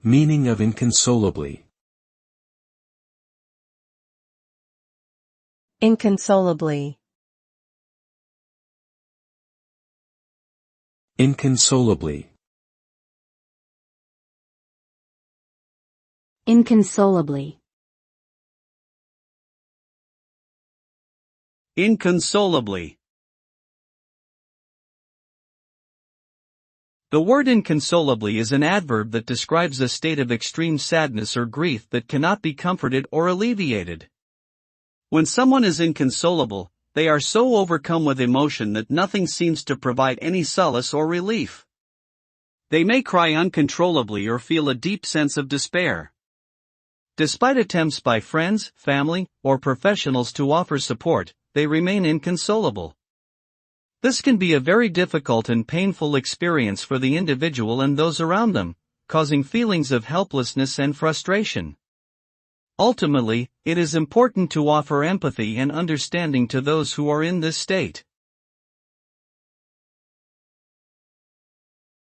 Meaning of inconsolably. Inconsolably. Inconsolably. Inconsolably. Inconsolably. The word inconsolably is an adverb that describes a state of extreme sadness or grief that cannot be comforted or alleviated. When someone is inconsolable, they are so overcome with emotion that nothing seems to provide any solace or relief. They may cry uncontrollably or feel a deep sense of despair. Despite attempts by friends, family, or professionals to offer support, they remain inconsolable. This can be a very difficult and painful experience for the individual and those around them, causing feelings of helplessness and frustration. Ultimately, it is important to offer empathy and understanding to those who are in this state.